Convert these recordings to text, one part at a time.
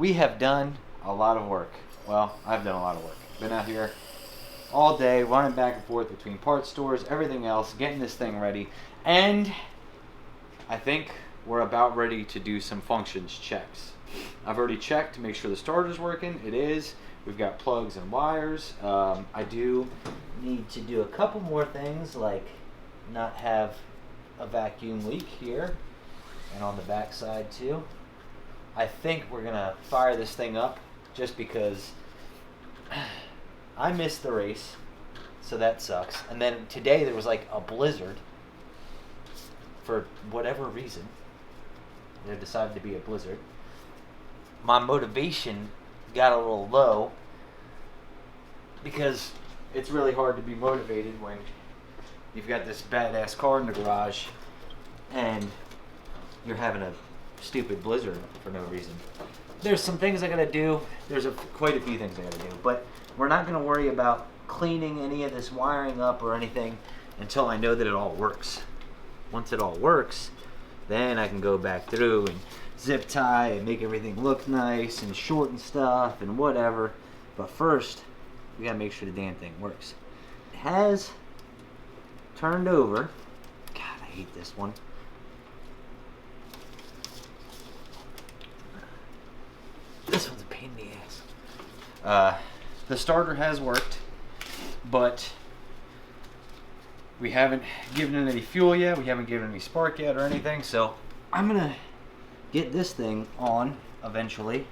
we have done a lot of work. Well, I've done a lot of work. Been out here all day, running back and forth between parts stores, everything else, getting this thing ready. And I think we're about ready to do some functions checks. I've already checked to make sure the starter's working. It is. We've got plugs and wires. I do need to do a couple more things, like not have a vacuum leak here and on the back side too. I think we're gonna fire this thing up just because I missed the race, so that sucks. And then today there was like a blizzard for whatever reason. There decided to be a blizzard. My motivation got a little low because it's really hard to be motivated when you've got this badass car in the garage and you're having a stupid blizzard for no reason. There's some things I gotta do. There's quite a few things I gotta do, but we're not gonna worry about cleaning any of this wiring up or anything until I know that it all works. Once it all works, then I can go back through and zip tie and make everything look nice and shorten stuff and whatever. But first, we gotta make sure the damn thing works. It has turned over. God, I hate this one. This one's a pain in the ass. The starter has worked, but we haven't given it any fuel yet. We haven't given it any spark yet or anything. So I'm gonna get this thing on eventually,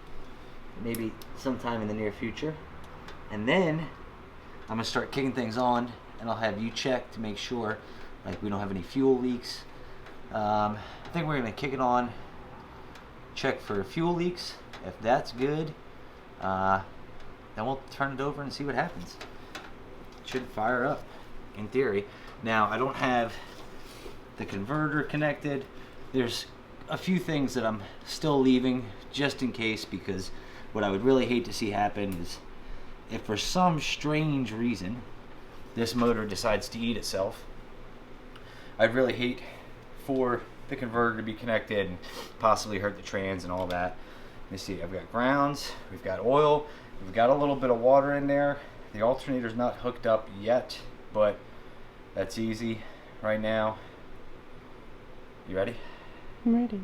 maybe sometime in the near future, and then I'm gonna start kicking things on, and I'll have you check to make sure like we don't have any fuel leaks. I think we're gonna kick it on, check for fuel leaks. If that's good, then we'll turn it over and see what happens. It should fire up in theory. Now I don't have the converter connected. There's a few things that I'm still leaving just in case, because what I would really hate to see happen is if for some strange reason this motor decides to eat itself. I'd really hate for the converter to be connected and possibly hurt the trans and all that. Let me see, I've got grounds, we've got oil, we've got a little bit of water in there. The alternator's not hooked up yet, but that's easy right now. You ready? I'm ready.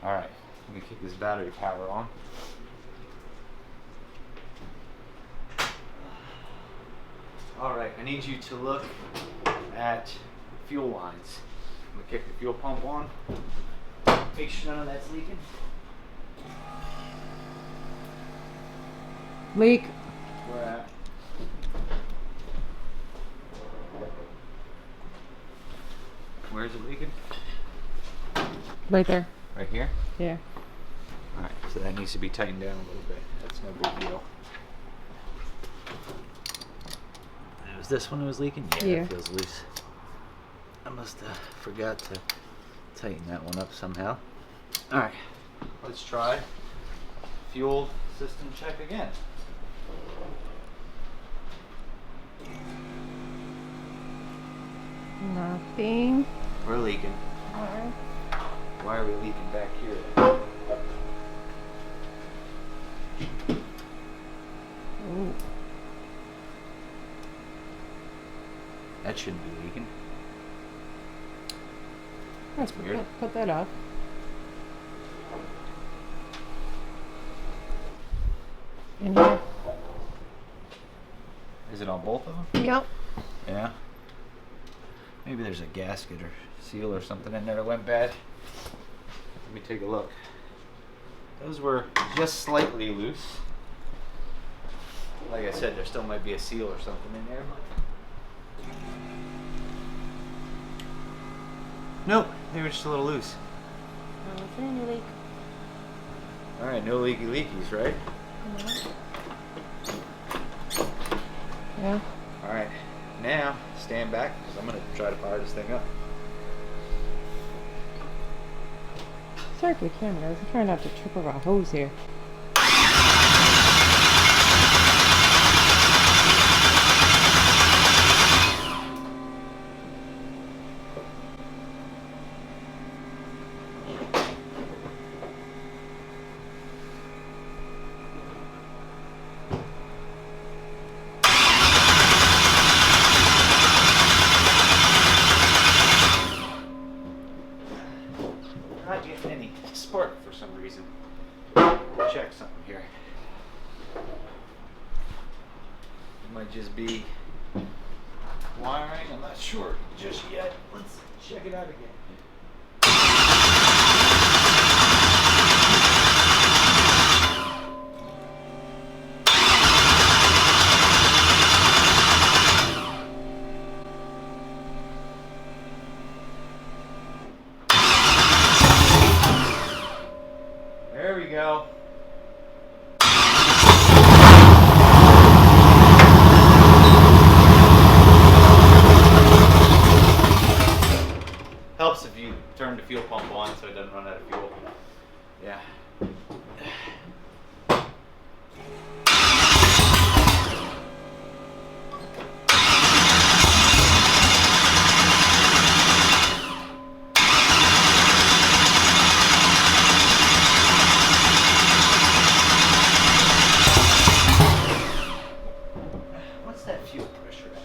All right, let me kick this battery power on. All right, I need you to look at fuel lines. I'm gonna kick the fuel pump on. Make sure none of that's leaking. Leak. Where at? Where is it leaking? Right there. Right here? Yeah. Alright, so that needs to be tightened down a little bit. That's no big deal. Was this one that was leaking? Yeah, it feels loose. I must have forgot to tighten that one up somehow. Alright, let's try fuel system check again. Nothing. We're leaking. Alright. Why are we leaking back here? Ooh. That shouldn't be leaking. Let's weird. put that up. In here. Is it on both of them? Yep. Yeah. Maybe there's a gasket or seal or something in there that went bad. Let me take a look. Those were just slightly loose. Like I said, there still might be a seal or something in there. Nope, they were just a little loose. No, is there any leak? Alright, no leaky leakies, right? Yeah. Alright, now stand back because I'm going to try to fire this thing up. Sorry for the camera, guys. I'm trying not to trip over a hose here. not getting any spark for some reason. Check something here. It might just be wiring. I'm not sure just yet. Let's check it out again. There we go. Helps if you turn the fuel pump on so it doesn't run out of fuel. Yeah. What's that fuel pressure at?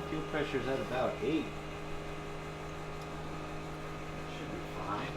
Fuel pressure's at about 8. Should be fine.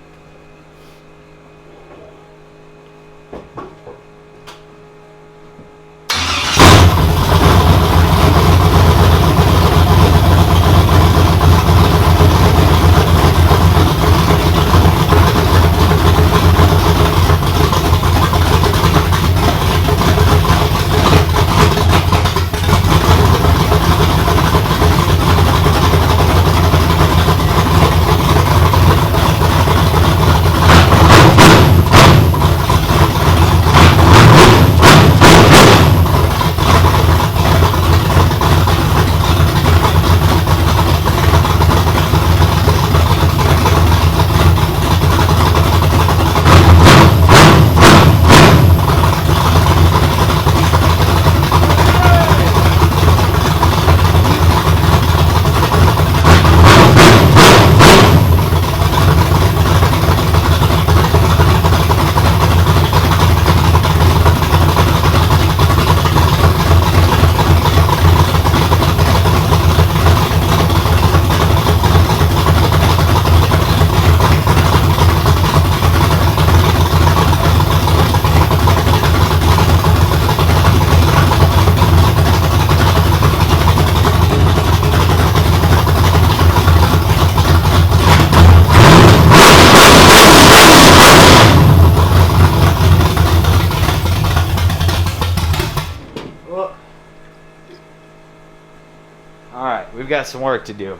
Alright, we've got some work to do.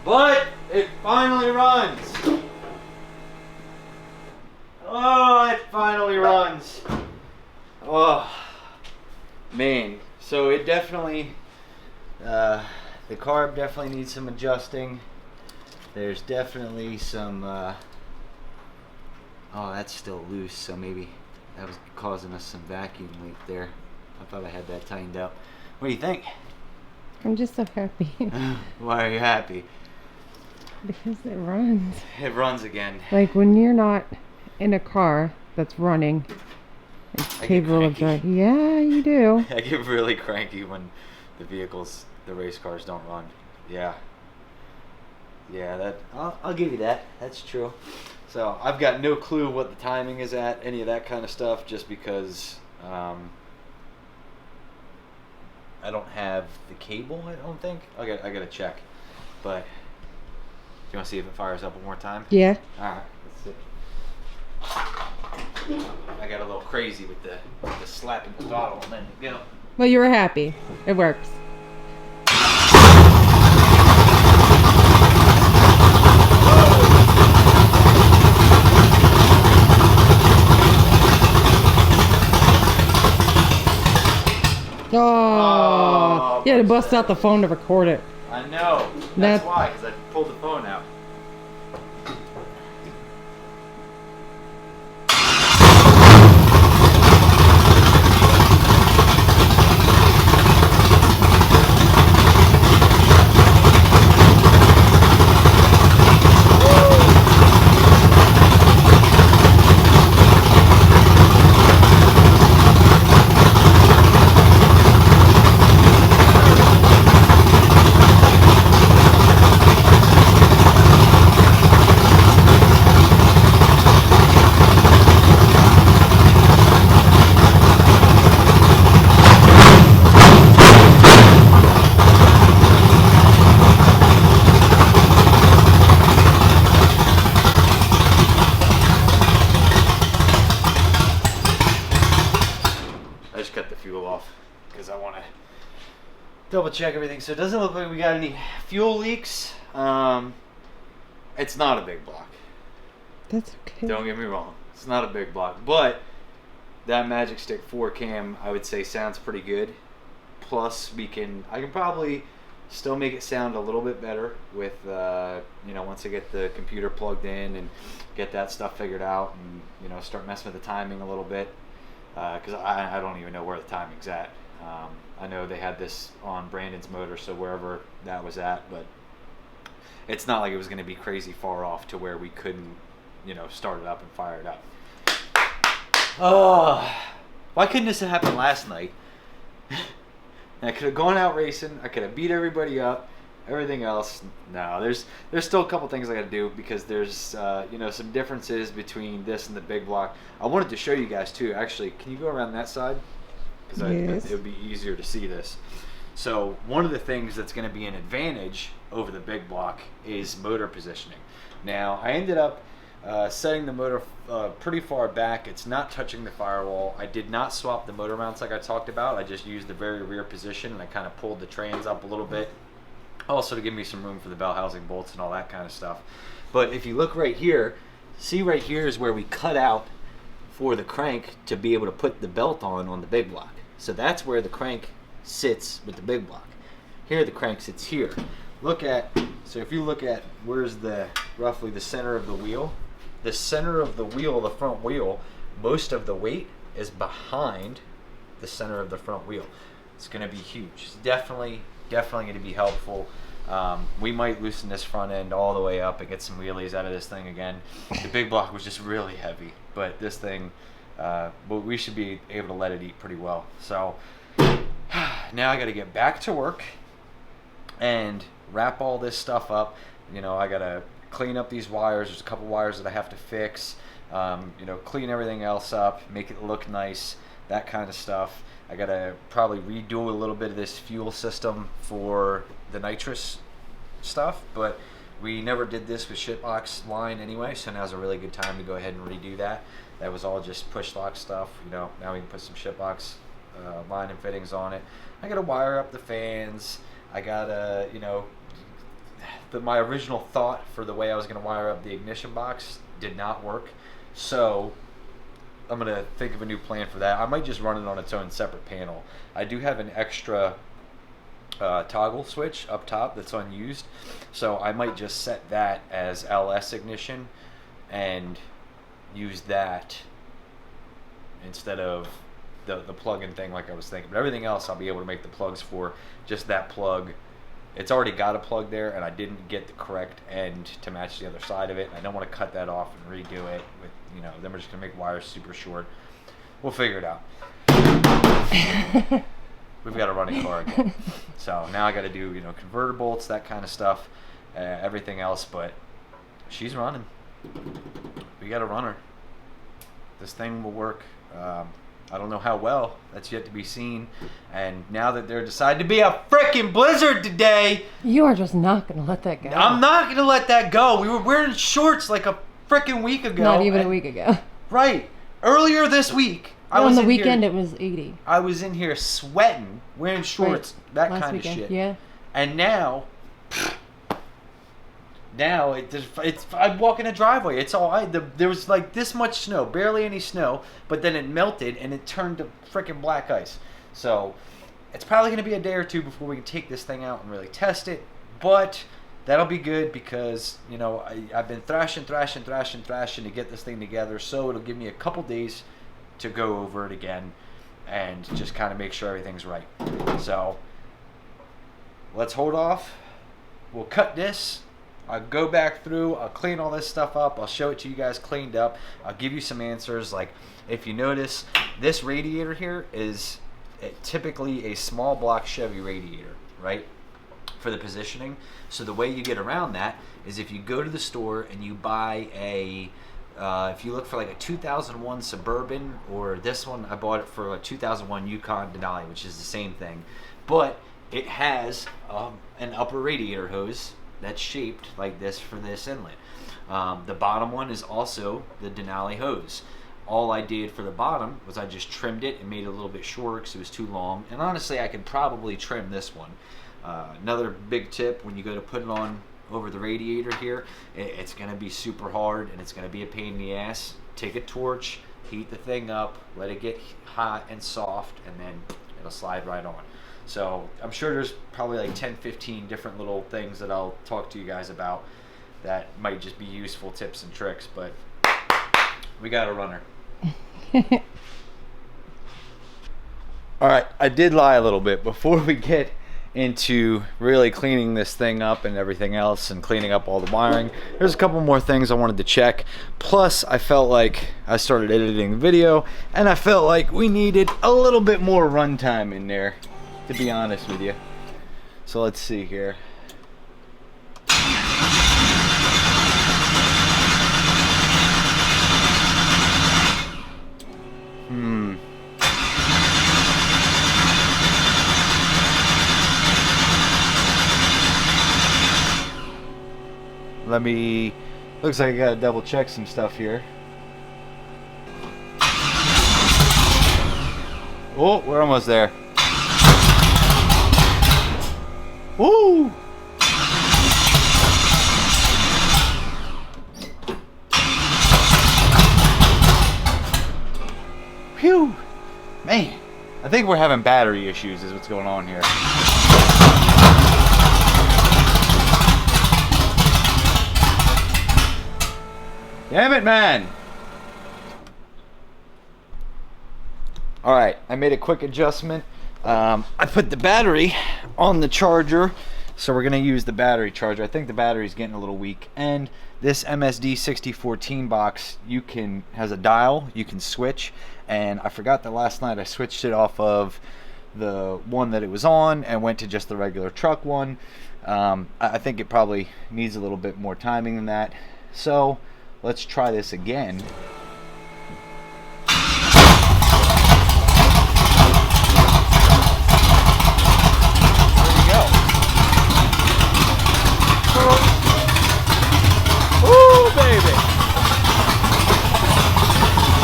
But it finally runs. Oh, it finally runs. Oh, man. So it definitely, the carb definitely needs some adjusting. There's definitely some, oh, that's still loose, so maybe that was causing us some vacuum leak there. I thought I had that tightened up. What do you think? I'm just so happy. Why are you happy? Because it runs. It runs again. Like when you're not in a car that's running, it's capable of driving. Yeah, you do. I get really cranky when the vehicles, the race cars don't run. Yeah. Yeah, that I'll give you that. That's true. So I've got no clue what the timing is at, any of that kind of stuff, just because I don't have the cable, I don't think. I gotta check. But do you want to see if it fires up one more time? Yeah. Alright, let's see. I got a little crazy with the slapping the throttle and then go. Well, you were happy. It works. Oh, you had to bust out the phone to record it. I know. That's why, because I pulled the phone out. cut the fuel off because I want to double check everything. So it doesn't look like we got any fuel leaks. It's not a big block. That's okay. Don't get me wrong. It's not a big block, but that Magic Stick 4 cam, I would say, sounds pretty good. Plus, I can probably still make it sound a little bit better with, once I get the computer plugged in and get that stuff figured out and, start messing with the timing a little bit. Because I don't even know where the timing's at. I know they had this on Brandon's motor, so wherever that was at, but it's not like it was going to be crazy far off to where we couldn't, start it up and fire it up. Oh, why couldn't this have happened last night? I could have gone out racing. I could have beat everybody up. Everything else, no. There's still a couple things I got to do because there's some differences between this and the big block. I wanted to show you guys too. Actually, can you go around that side? Because yes. It would be easier to see this. So one of the things that's going to be an advantage over the big block is motor positioning. Now I ended up setting the motor pretty far back. It's not touching the firewall. I did not swap the motor mounts like I talked about. I just used the very rear position and I kind of pulled the trans up a little bit. Also to give me some room for the bell housing bolts and all that kind of stuff. But if you look right here, see right here is where we cut out for the crank to be able to put the belt on the big block. So that's where the crank sits with the big block. Here the crank sits here. So if you look at where's roughly the center of the wheel, the center of the wheel, the front wheel, most of the weight is behind the center of the front wheel. It's going to be huge. It's definitely going to be helpful. We might loosen this front end all the way up and get some wheelies out of this thing again. The big block was just really heavy, but this thing, but we should be able to let it eat pretty well. So now I got to get back to work and wrap all this stuff up. I got to clean up these wires. There's a couple wires that I have to fix. Clean everything else up, make it look nice, that kind of stuff. I got to probably redo a little bit of this fuel system for the nitrous stuff, but we never did this with SHITBOX line anyway, so now's a really good time to go ahead and redo that. That was all just push lock stuff. Now we can put some SHITBOX line and fittings on it. I got to wire up the fans. I got to, my original thought for the way I was going to wire up the ignition box did not work, so I'm going to think of a new plan for that. I might just run it on its own separate panel. I do have an extra toggle switch up top that's unused, so I might just set that as LS ignition and use that instead of the plug-in thing like I was thinking. But everything else I'll be able to make the plugs for. Just that plug, it's already got a plug there, and I didn't get the correct end to match the other side of it. I don't want to cut that off and redo it with, then we're just going to make wires super short. We'll figure it out. We've got a running car again. So now I got to do, converter bolts, that kind of stuff, everything else, but she's running. We got a runner. This thing will work. I don't know how well. That's yet to be seen. And now that there decided to be a freaking blizzard today, you are just not going to let that go. I'm not going to let that go. We were wearing shorts like a freaking week ago. Not even a week ago. Right. Earlier this week. On the weekend it was 80. I was in here sweating, wearing shorts, right. that Last kind weekend. of shit. Yeah. And now I walk in a driveway. It's all there was like this much snow, barely any snow, but then it melted and it turned to freaking black ice. So it's probably going to be a day or two before we can take this thing out and really test it. But that'll be good because I've been thrashing to get this thing together. So it'll give me a couple days to go over it again and just kind of make sure everything's right. So let's hold off. We'll cut this. I'll go back through, I'll clean all this stuff up, I'll show it to you guys cleaned up, I'll give you some answers. Like, if you notice, this radiator here is typically a small block Chevy radiator, right, for the positioning. So the way you get around that is if you go to the store and you buy if you look for like a 2001 Suburban, or this one, I bought it for a 2001 Yukon Denali, which is the same thing, but it has an upper radiator hose that's shaped like this for this inlet. The bottom one is also the Denali hose. all I did for the bottom was I just trimmed it and made it a little bit shorter because it was too long. And honestly, I could probably trim this one. Another big tip, when you go to put it on over the radiator here, it's going to be super hard and it's going to be a pain in the ass. Take a torch, heat the thing up, let it get hot and soft, and then it'll slide right on. So I'm sure there's probably like 10-15 different little things that I'll talk to you guys about that might just be useful tips and tricks, but we got a runner. All right, I did lie a little bit. Before we get into really cleaning this thing up and everything else and cleaning up all the wiring, there's a couple more things I wanted to check. Plus, I felt like I started editing the video and I felt like we needed a little bit more runtime in there, to be honest with you. So let's see here. Looks like I gotta double check some stuff here. Oh, we're almost there. Woo! Phew! Man, I think we're having battery issues is what's going on here. Damn it, man! Alright, I made a quick adjustment. I put the battery on the charger, so we're going to use the battery charger. I think the battery's getting a little weak. And this MSD 6014 box has a dial you can switch. And I forgot that last night I switched it off of the one that it was on and went to just the regular truck one. I think it probably needs a little bit more timing than that. So let's try this again. There you go. Woo, baby.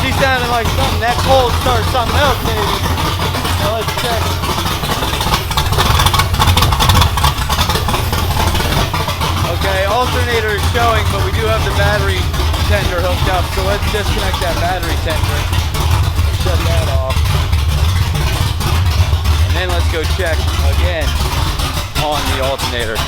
She sounded like something. That cold start something else, baby. Now let's check. Okay, alternator is showing, but we do have the battery tender hooked up, so let's disconnect that battery tender, shut that off, and then let's go check again on the alternator.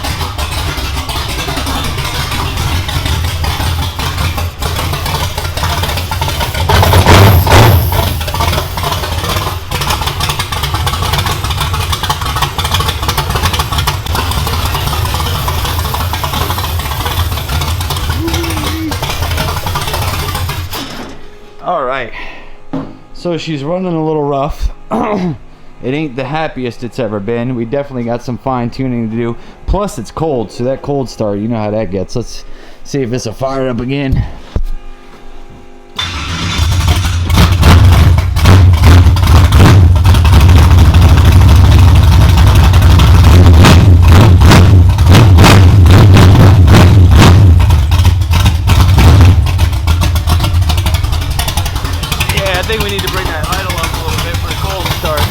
All right, so she's running a little rough. It ain't the happiest it's ever been. We definitely got some fine tuning to do. Plus it's cold, so that cold start, you know how that gets. Let's see if this will fire up again. I think we need to bring that idle up a little bit for a cold start.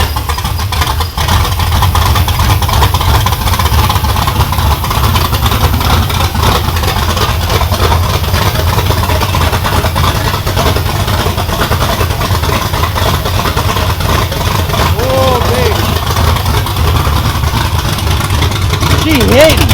Oh, baby. She hit me.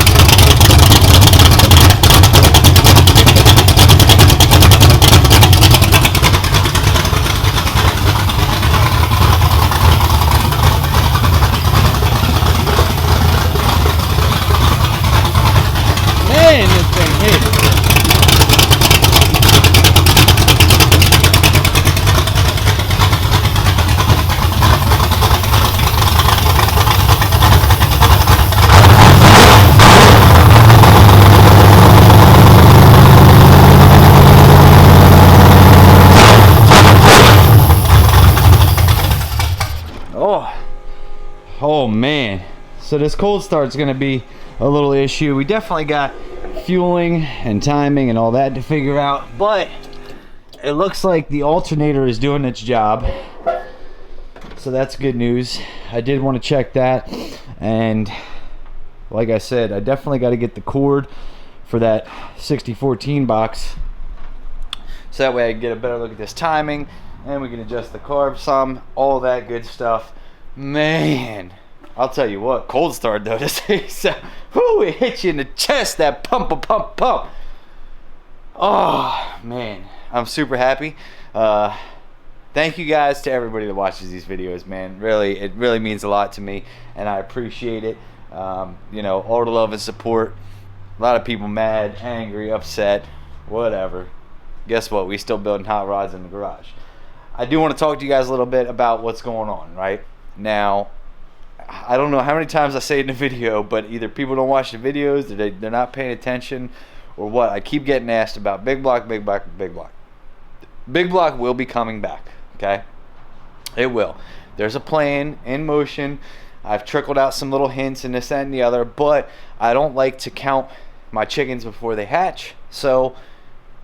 Oh man, so this cold start's gonna be a little issue. We definitely got fueling and timing and all that to figure out, but it looks like the alternator is doing its job, so that's good news. I did want to check that, and like I said, I definitely got to get the cord for that 6014 box, so that way I can get a better look at this timing, and we can adjust the carb some, all that good stuff. Man, I'll tell you what, cold start though, this is, whoo, it hits you in the chest, that pump. Oh man, I'm super happy. Thank you guys to everybody that watches these videos, man. Really, it really means a lot to me, and I appreciate it. You know, all the love and support. A lot of people mad, angry, upset, whatever. Guess what? We still building hot rods in the garage. I do want to talk to you guys a little bit about what's going on right now. I don't know how many times I say it in the video, but either people don't watch the videos, they're not paying attention, or what. I keep getting asked about Big Block. Big Block will be coming back, okay? It will. There's a plan in motion. I've trickled out some little hints and this, that, and the other, but I don't like to count my chickens before they hatch, so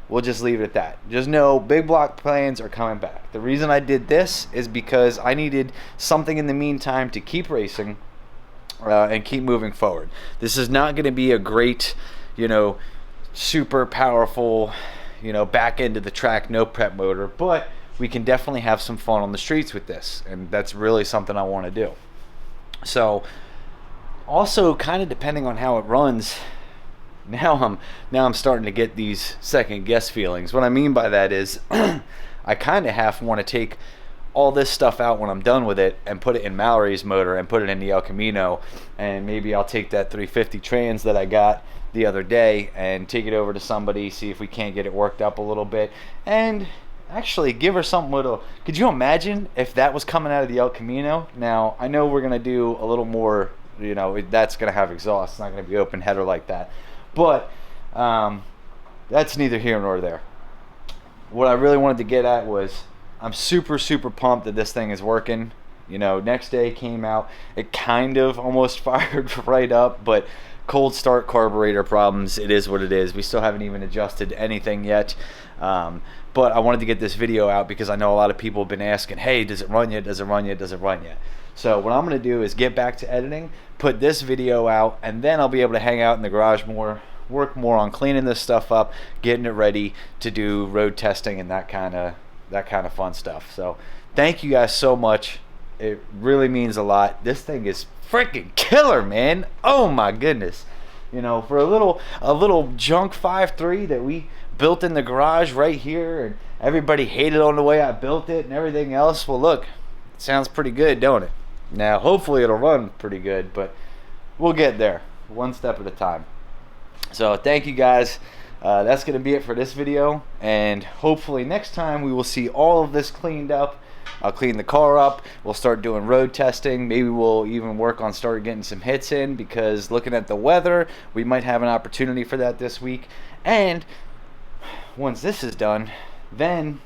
we'll just leave it at that. Just know Big Block plans are coming back. The reason I did this is because I needed something in the meantime to keep racing and keep moving forward. This is not going to be a great, you know, super powerful, you know, back end of the track, no prep motor, but we can definitely have some fun on the streets with this, and that's really something I want to do. So also, kind of depending on how it runs, now I'm starting to get these second guess feelings. What I mean by that is I kind of half want to take all this stuff out when I'm done with it and put it in Mallory's motor and put it in the El Camino, and maybe I'll take that 350 trans that I got the other day and take it over to somebody, see if we can't get it worked up a little bit, and actually give her something little. Could you imagine if that was coming out of the El Camino? Now I know we're gonna do a little more, you know, that's gonna have exhaust, it's not gonna be open header like that, but that's neither here nor there. What I really wanted to get at was I'm super pumped that this thing is working. You know, next day came out, it kind of almost fired right up, but cold start carburetor problems, it is what it is. We still haven't even adjusted anything yet, but I wanted to get this video out because I know a lot of people have been asking, hey, does it run yet, does it run yet, does it run yet? So what I'm going to do is get back to editing, put this video out, and then I'll be able to hang out in the garage more, work more on cleaning this stuff up, getting it ready to do road testing and that kind of fun stuff. So thank you guys so much. It really means a lot. This thing is freaking killer, man. Oh my goodness. You know, for a little junk 5.3 that we built in the garage right here, and everybody hated on the way I built it and everything else. Well, look, it sounds pretty good, don't it? Now, hopefully it'll run pretty good, but we'll get there one step at a time. So thank you guys. That's going to be it for this video, and hopefully next time we will see all of this cleaned up. I'll clean the car up, we'll start doing road testing, maybe we'll even work on start getting some hits in, because looking at the weather, we might have an opportunity for that this week. And once this is done, then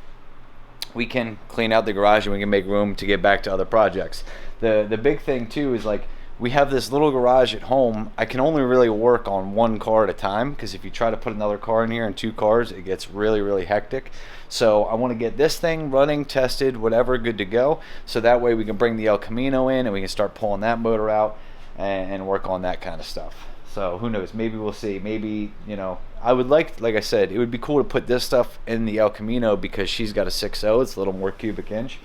we can clean out the garage and we can make room to get back to other projects. The big thing too is, like, we have this little garage at home. I can only really work on one car at a time, because if you try to put another car in here and 2 cars, it gets really hectic. So I want to get this thing running, tested, whatever, good to go, so that way we can bring the El Camino in and we can start pulling that motor out and work on that kind of stuff. So who knows, maybe we'll see. Maybe, you know, I would like I said, it would be cool to put this stuff in the El Camino because she's got a 6.0, it's a little more cubic inch,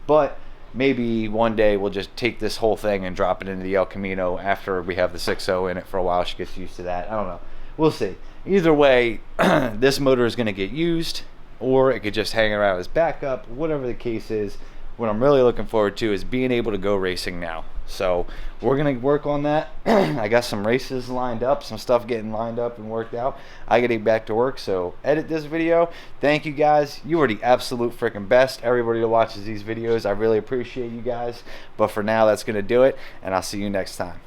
but maybe one day we'll just take this whole thing and drop it into the El Camino after we have the 6.0 in it for a while. She gets used to that. I don't know. We'll see. Either way, this motor is going to get used, or it could just hang around as backup. Whatever the case is, what I'm really looking forward to is being able to go racing now. So we're going to work on that. I got some races lined up, some stuff getting lined up and worked out. I got to get back to work, so edit this video. Thank you guys. You are the absolute freaking best. Everybody that watches these videos, I really appreciate you guys. But for now, that's going to do it, and I'll see you next time.